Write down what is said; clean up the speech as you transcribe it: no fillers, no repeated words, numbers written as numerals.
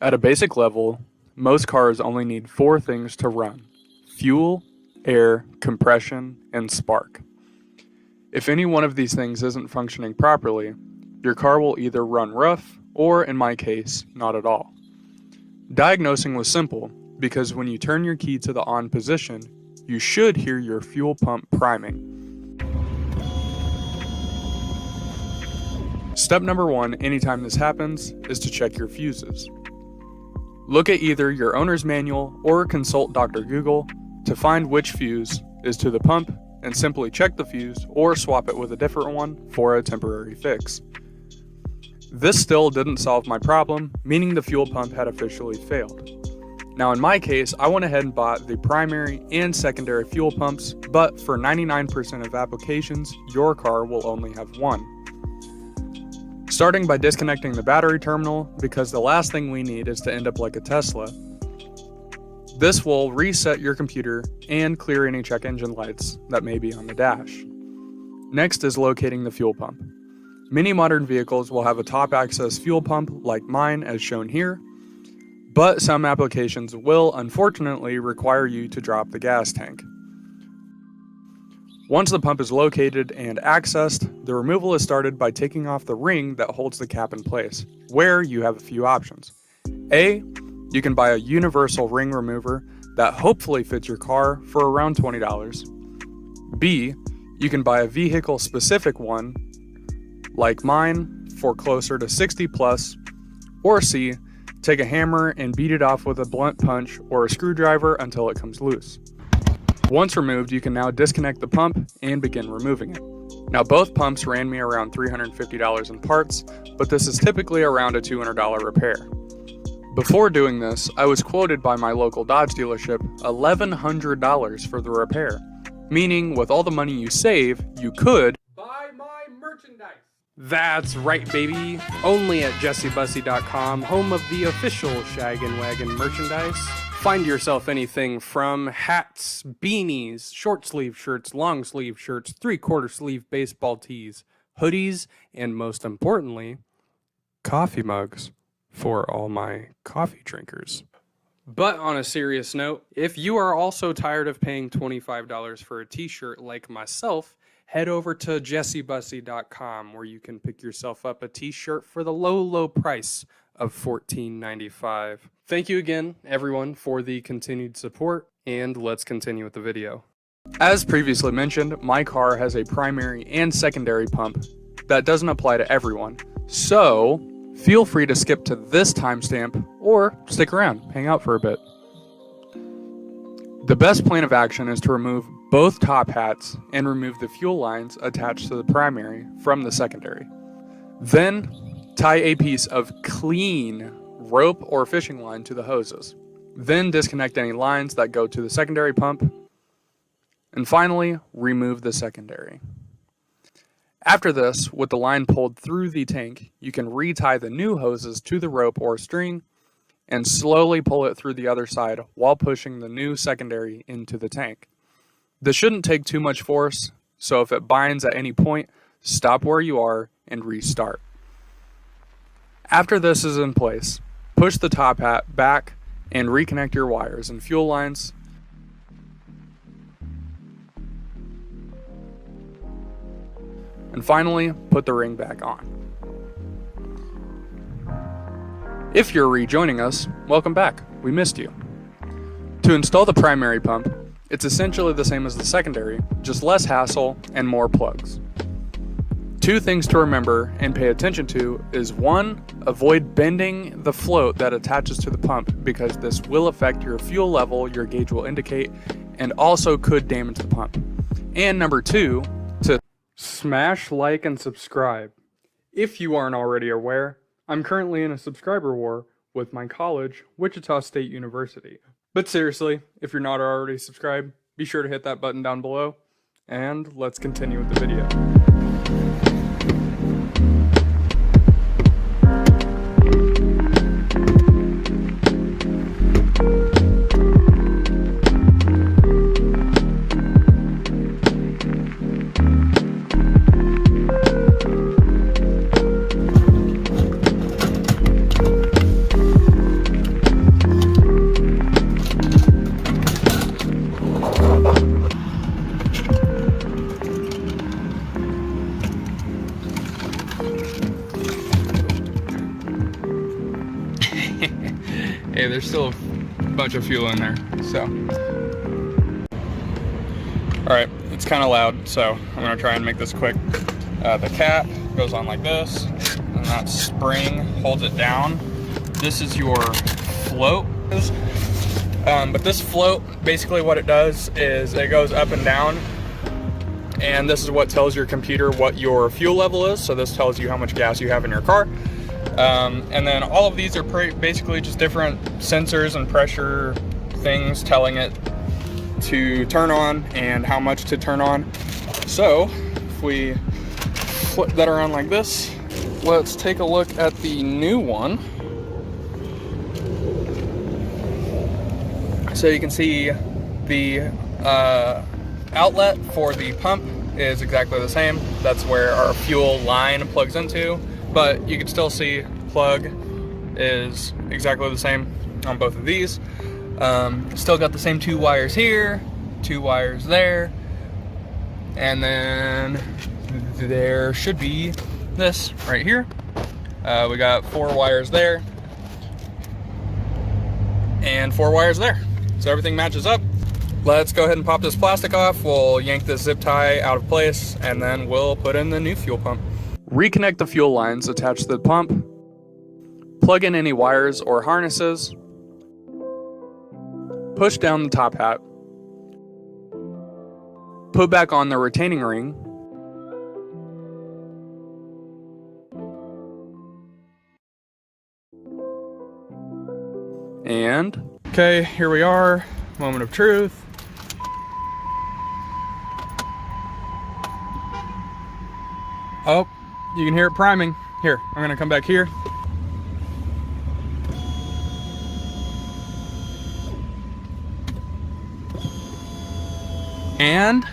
At a basic level, most cars only need 4 things to run: fuel, air, compression, and spark. If any one of these things isn't functioning properly, your car will either run rough or, in my case, not at all. Diagnosing was simple because when you turn your key to the on position, you should hear your fuel pump priming. Step number 1 anytime this happens is to check your fuses. Look at either your owner's manual or consult Dr. Google to find which fuse is to the pump and simply check the fuse or swap it with a different one for a temporary fix. This still didn't solve my problem, meaning the fuel pump had officially failed. Now in my case, I went ahead and bought the primary and secondary fuel pumps, but for 99% of applications, your car will only have one. Starting by disconnecting the battery terminal, because the last thing we need is to end up like a Tesla. This will reset your computer and clear any check engine lights that may be on the dash. Next is locating the fuel pump. Many modern vehicles will have a top access fuel pump like mine as shown here, but some applications will unfortunately require you to drop the gas tank. Once the pump is located and accessed, the removal is started by taking off the ring that holds the cap in place, where you have a few options. A, you can buy a universal ring remover that hopefully fits your car for around $20. B, you can buy a vehicle-specific one, like mine, for closer to $60 plus. Or C, take a hammer and beat it off with a blunt punch or a screwdriver until it comes loose. Once removed, you can now disconnect the pump and begin removing it. Now both pumps ran me around $350 in parts, but this is typically around a $200 repair. Before doing this, I was quoted by my local Dodge dealership $1,100 for the repair, meaning with all the money you save, you could buy my merchandise. That's right, baby. Only at jessebussy.com, home of the official Shag and Wagon merchandise. Find yourself anything from hats, beanies, short sleeve shirts, long sleeve shirts, 3/4 sleeve baseball tees, hoodies, and most importantly, coffee mugs for all my coffee drinkers. But on a serious note, if you are also tired of paying $25 for a t-shirt like myself, head over to jessebussy.com where you can pick yourself up a t-shirt for the low price of $14.95. Thank you again, everyone, for the continued support, and let's continue with the video. As previously mentioned, my car has a primary and secondary pump that doesn't apply to everyone, so feel free to skip to this timestamp or stick around, hang out for a bit. The best plan of action is to remove both top hats and remove the fuel lines attached to the primary from the secondary. Then, tie a piece of clean rope or fishing line to the hoses. Then disconnect any lines that go to the secondary pump. And finally, remove the secondary. After this, with the line pulled through the tank, you can retie the new hoses to the rope or string and slowly pull it through the other side while pushing the new secondary into the tank. This shouldn't take too much force, so if it binds at any point, stop where you are and restart. After this is in place, push the top hat back and reconnect your wires and fuel lines. And finally, put the ring back on. If you're rejoining us, welcome back. We missed you. To install the primary pump, it's essentially the same as the secondary, just less hassle and more plugs. 2 things to remember and pay attention to is 1, avoid bending the float that attaches to the pump because this will affect your fuel level your gauge will indicate and also could damage the pump. And number 2, to Smash, like, and subscribe. If you aren't already aware, I'm currently in a subscriber war with my college, Wichita State University. But seriously, if you're not already subscribed, be sure to hit that button down below, and let's continue with the video. Hey, there's still a bunch of fuel in there, so. All right, it's kind of loud, so I'm gonna try and make this quick. The cap goes on like this, and that spring holds it down. This is your float. But this float, basically what it does is it goes up and down, and this is what tells your computer what your fuel level is. So this tells you how much gas you have in your car. And then all of these are basically just different sensors and pressure things telling it to turn on and how much to turn on. So if we flip that around like this, let's take a look at the new one. So you can see the outlet for the pump is exactly the same. That's where our fuel line plugs into, but you can still see plug is exactly the same on both of these. Still got the same 2 wires here, 2 wires there, and then there should be this right here. We got 4 wires there and 4 wires there. So everything matches up. Let's go ahead and pop this plastic off. We'll yank this zip tie out of place, and then we'll put in the new fuel pump. Reconnect the fuel lines attached to the pump. Plug in any wires or harnesses. Push down the top hat. Put back on the retaining ring. And, okay, here we are, moment of truth. Oh, you can hear it priming. Here, I'm gonna come back here. And